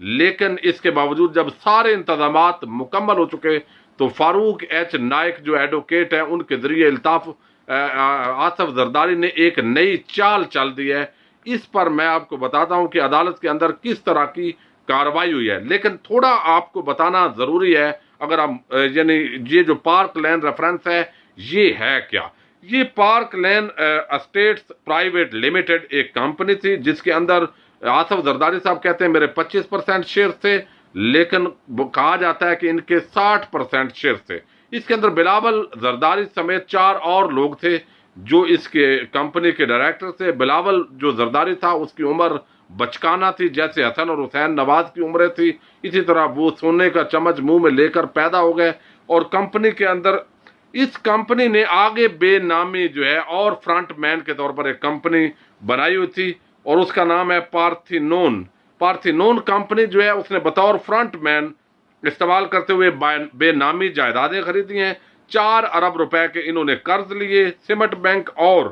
لیکن اس کے باوجود جب سارے انتظامات مکمل ہو چکے تو فاروق ایچ نائک جو ایڈوکیٹ ہیں ان کے ذریعے آصف زرداری نے ایک نئی چال چل دی ہے. اس پر میں آپ کو بتاتا ہوں کہ عدالت کے اندر کس طرح کی کارروائی ہوئی ہے. لیکن تھوڑا آپ کو بتانا ضروری ہے، اگر آپ یعنی یہ جو پارک لین ریفرنس ہے یہ ہے کیا. یہ پارک لین اسٹیٹس پرائیویٹ لمیٹڈ ایک کمپنی تھی جس کے اندر آصف زرداری صاحب کہتے ہیں میرے 25% شیئر تھے، لیکن کہا جاتا ہے کہ ان کے 60% شیئر تھے. اس کے اندر بلاول زرداری سمیت 4 اور لوگ تھے جو اس کے کمپنی کے ڈائریکٹر تھے. بلاول جو زرداری تھا اس کی عمر بچکانا تھی، جیسے حسن اور حسین نواز کی عمریں تھی. اسی طرح وہ سونے کا چمچ منہ میں لے کر پیدا ہو گئے، اور کمپنی کے اندر اس کمپنی نے آگے بے نامی جو ہے اور فرنٹ مین کے طور پر ایک کمپنی بنائی ہوئی تھی، اور اس کا نام ہے پارتھینون کمپنی جو ہے اس نے بطور فرنٹ مین استعمال کرتے ہوئے بے نامی جائیدادیں خریدی ہیں. 4 ارب روپے کے انہوں نے قرض لیے. سمٹ بینک اور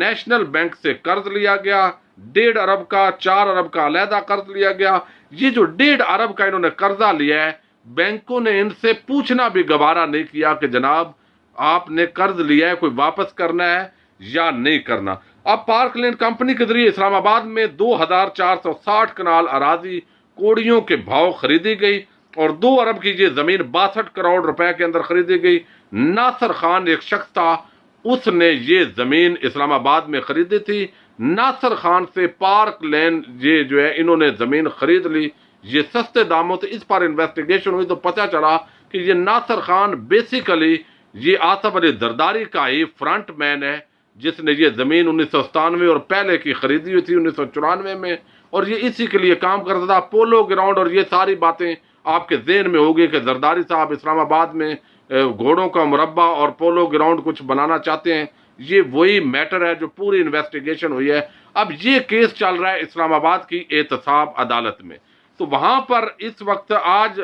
نیشنل بینک سے قرض لیا گیا 1.5 ارب کا، 4 ارب کا علیحدہ قرض لیا گیا. یہ جو 1.5 ارب کا انہوں نے قرضہ لیا ہے، بینکوں نے ان سے پوچھنا بھی گوارا نہیں کیا کہ جناب آپ نے قرض لیا ہے، کوئی واپس کرنا ہے یا نہیں کرنا. اب پارک لین کمپنی کے ذریعے اسلام آباد میں 2460 کنال اراضی کوڑیوں کے بھاؤ خریدی گئی، اور 2 ارب کی یہ زمین 62 کروڑ روپے کے اندر خریدی گئی. ناصر خان ایک شخص تھا، اس نے یہ زمین اسلام آباد میں خریدی تھی. ناصر خان سے پارک لین یہ جو ہے انہوں نے زمین خرید لی، یہ سستے داموں سے. اس پر انویسٹیگیشن ہوئی تو پتہ چلا کہ یہ ناصر خان بیسیکلی یہ آصف علی زرداری کا ہی فرنٹ مین ہے، جس نے یہ زمین 1997 اور پہلے کی خریدی ہوئی تھی 1994 میں، اور یہ اسی کے لیے کام کرتا تھا. پولو گراؤنڈ اور یہ ساری باتیں آپ کے ذہن میں ہوگی کہ زرداری صاحب اسلام آباد میں گھوڑوں کا مربع اور پولو گراؤنڈ کچھ بنانا چاہتے ہیں. یہ وہی میٹر ہے جو پوری انویسٹیگیشن ہوئی ہے. اب یہ کیس چل رہا ہے اسلام آباد کی احتساب عدالت میں. تو وہاں پر اس وقت آج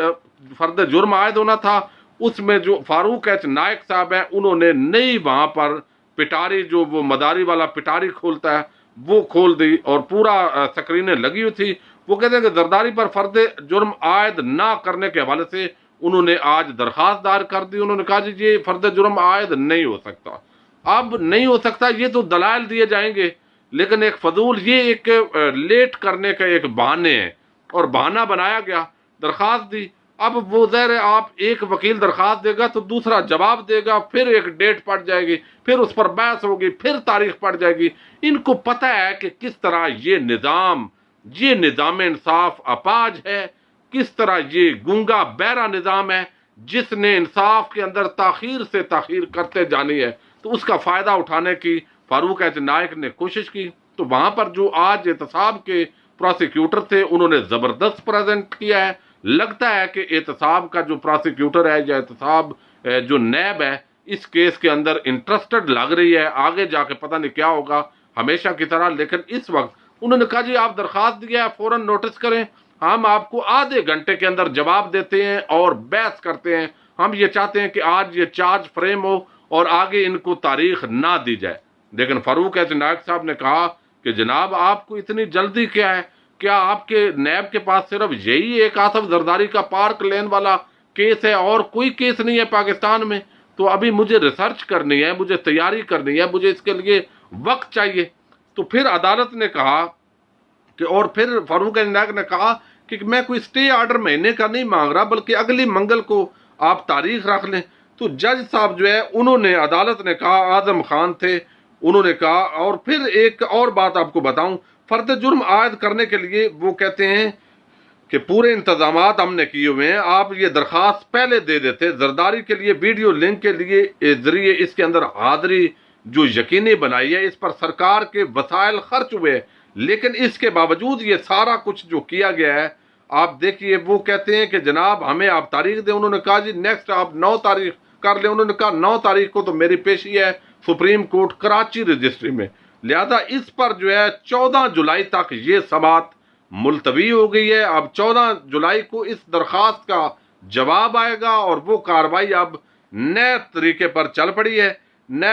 فرد جرم عائد ہونا تھا، اس میں جو فاروق ایچ نائک صاحب ہیں انہوں نے نئی وہاں پر پٹاری جو وہ مداری والا پٹاری کھولتا ہے وہ کھول دی، اور پورا سکرینیں لگی ہوئی تھی. وہ کہتے ہیں کہ زرداری پر فرد جرم عائد نہ کرنے کے حوالے سے انہوں نے آج درخواست دائر کر دی. انہوں نے کہا جی یہ فرد جرم عائد نہیں ہو سکتا. اب نہیں ہو سکتا، یہ تو دلائل دیے جائیں گے، لیکن ایک فضول یہ ایک لیٹ کرنے کا ایک بہانے ہے، اور بہانہ بنایا گیا. درخواست دی، اب وہ ظاہر ہے آپ ایک وکیل درخواست دے گا تو دوسرا جواب دے گا، پھر ایک ڈیٹ پڑ جائے گی، پھر اس پر بحث ہوگی، پھر تاریخ پڑ جائے گی. ان کو پتہ ہے کہ کس طرح یہ نظام انصاف اپاج ہے، کس طرح یہ گونگا بہرا نظام ہے جس نے انصاف کے اندر تاخیر سے تاخیر کرتے جانی ہے. تو اس کا فائدہ اٹھانے کی فاروق ایچ نائک نے کوشش کی. تو وہاں پر جو آج احتساب کے پروسیکیوٹر تھے انہوں نے زبردست پریزنٹ کیا ہے. لگتا ہے کہ احتساب کا جو پروسیکیوٹر ہے یا احتساب جو نیب ہے اس کیس کے اندر انٹرسٹڈ لگ رہی ہے. آگے جا کے پتہ نہیں کیا ہوگا ہمیشہ کی طرح. لیکن اس وقت انہوں نے کہا جی آپ درخواست دیا ہے فوراً نوٹس کریں، ہم آپ کو آدھے گھنٹے کے اندر جواب دیتے ہیں اور بحث کرتے ہیں. ہم یہ چاہتے ہیں کہ آج یہ چارج فریم ہو اور آگے ان کو تاریخ نہ دی جائے. لیکن فاروق ایچ نائک صاحب نے کہا کہ جناب آپ کو اتنی جلدی کیا ہے؟ کیا آپ کے نیب کے پاس صرف یہی ایک آصف زرداری کا پارک لین والا کیس ہے اور کوئی کیس نہیں ہے پاکستان میں؟ تو ابھی مجھے ریسرچ کرنی ہے، مجھے تیاری کرنی ہے، مجھے اس کے لیے وقت چاہیے. تو پھر عدالت نے کہا کہ، اور پھر فاروق ایچ نائک نے کہا کہ میں کوئی سٹے آرڈر مہینے کا نہیں مانگ رہا بلکہ اگلی منگل کو آپ تاریخ رکھ لیں. تو جج صاحب جو ہے انہوں نے، عدالت نے کہا، اعظم خان تھے، انہوں نے کہا. اور پھر ایک اور بات آپ کو بتاؤں، فرد جرم عائد کرنے کے لیے وہ کہتے ہیں کہ پورے انتظامات ہم نے کیے ہوئے ہیں، آپ یہ درخواست پہلے دے دیتے. زرداری کے لیے ویڈیو لنک کے لیے ذریعے اس کے اندر حاضری جو یقینی بنائی ہے، اس پر سرکار کے وسائل خرچ ہوئے، لیکن اس کے باوجود یہ سارا کچھ جو کیا گیا ہے آپ دیکھیے. وہ کہتے ہیں کہ جناب ہمیں آپ تاریخ دیں. انہوں نے کہا جی نیکسٹ آپ 9 تاریخ کر لیں. انہوں نے کہا 9 تاریخ کو تو میری پیشی ہے سپریم کورٹ کراچی رجسٹری میں، لہذا اس پر جو ہے 14 جولائی تک یہ سماعت ملتوی ہو گئی ہے. اب 14 جولائی کو اس درخواست کا جواب آئے گا اور وہ کاروائی اب نئے طریقے پر چل پڑی ہے.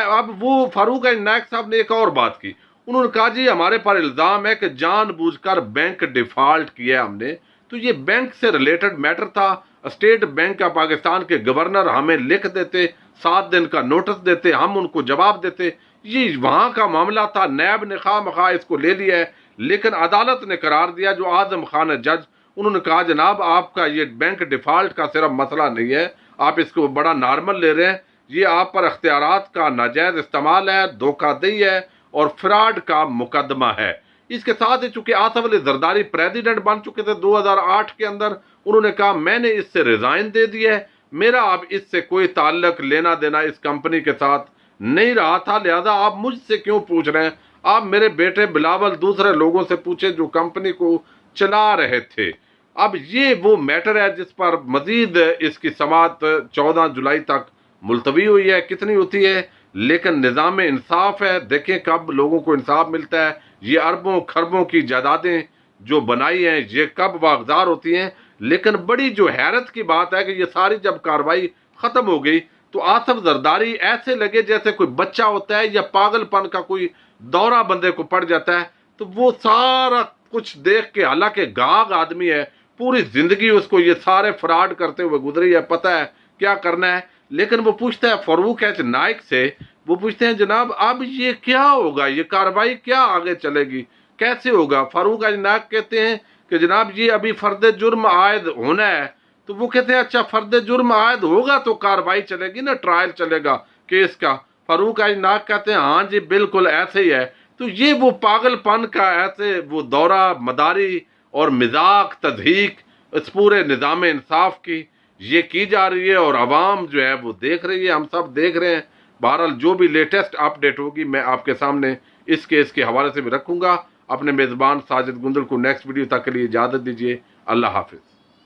اب وہ فاروق ایچ نائک صاحب نے ایک اور بات کی. انہوں نے کہا جی ہمارے پر الزام ہے کہ جان بوجھ کر بینک ڈیفالٹ کیا ہے ہم نے. تو تو یہ بینک سے ریلیٹڈ میٹر تھا. اسٹیٹ بینک کا پاکستان کے گورنر ہمیں لکھ دیتے, 7 دن کا نوٹس دیتے, ہم ان کو جواب دیتے. یہ وہاں کا معاملہ تھا. نیب نے خواہ مخواہ اس کو لے لیا ہے, لیکن عدالت نے قرار دیا, جو اعظم خان ہے جج, انہوں نے کہا جناب آپ کا یہ بینک ڈیفالٹ کا صرف مسئلہ نہیں ہے, آپ اس کو بڑا نارمل لے رہے ہیں, یہ آپ پر اختیارات کا ناجائز استعمال ہے, دھوکہ دہی ہے اور فراڈ کا مقدمہ ہے. اس کے ساتھ ہی چونکہ آصف علی زرداری پریزیڈنٹ بن چکے تھے 2008 کے اندر, انہوں نے کہا میں نے اس سے ریزائن دے دیا ہے, میرا اب اس سے کوئی تعلق لینا دینا اس کمپنی کے ساتھ نہیں رہا تھا, لہذا آپ مجھ سے کیوں پوچھ رہے ہیں, آپ میرے بیٹے بلاول دوسرے لوگوں سے پوچھیں جو کمپنی کو چلا رہے تھے. اب یہ وہ میٹر ہے جس پر مزید اس کی سماعت 14 جولائی تک ملتوی ہوئی ہے. کتنی ہوتی ہے, لیکن نظام انصاف ہے, دیکھیں کب لوگوں کو انصاف ملتا ہے. یہ اربوں خربوں کی جائیدادیں جو بنائی ہیں یہ کب واگزار ہوتی ہیں. لیکن بڑی جو حیرت کی بات ہے کہ یہ ساری جب کاروائی ختم ہو گئی تو آصف زرداری ایسے لگے جیسے کوئی بچہ ہوتا ہے یا پاگل پن کا کوئی دورہ بندے کو پڑ جاتا ہے. تو وہ سارا کچھ دیکھ کے, حالانکہ گاگ آدمی ہے, پوری زندگی اس کو یہ سارے فراڈ کرتے ہوئے گزری ہے, پتہ ہے کیا کرنا ہے, لیکن وہ پوچھتا ہے فاروق ایچ نائک سے, وہ پوچھتے ہیں جناب اب یہ کیا ہوگا, یہ کاروائی کیا آگے چلے گی, کیسے ہوگا. فاروق ایچ نائک کہتے ہیں کہ جناب یہ ابھی فرد جرم عائد ہونا ہے. تو وہ کہتے ہیں اچھا فرد جرم عائد ہوگا تو کاروائی چلے گی نا, ٹرائل چلے گا کیس کا. فاروق ایچ نائک کہتے ہیں ہاں جی بالکل ایسے ہی ہے. تو یہ وہ پاگل پن کا ایسے وہ دورہ مداری اور مذاق تضحیک اس پورے نظام انصاف کی یہ کی جا رہی ہے, اور عوام جو ہے وہ دیکھ رہی ہے, ہم سب دیکھ رہے ہیں. بہرحال جو بھی لیٹسٹ اپڈیٹ ہوگی میں آپ کے سامنے اس کیس کے حوالے سے بھی رکھوں گا. اپنے میزبان ساجد گندل کو نیکسٹ ویڈیو تک کے لیے اجازت دیجیے. اللہ حافظ.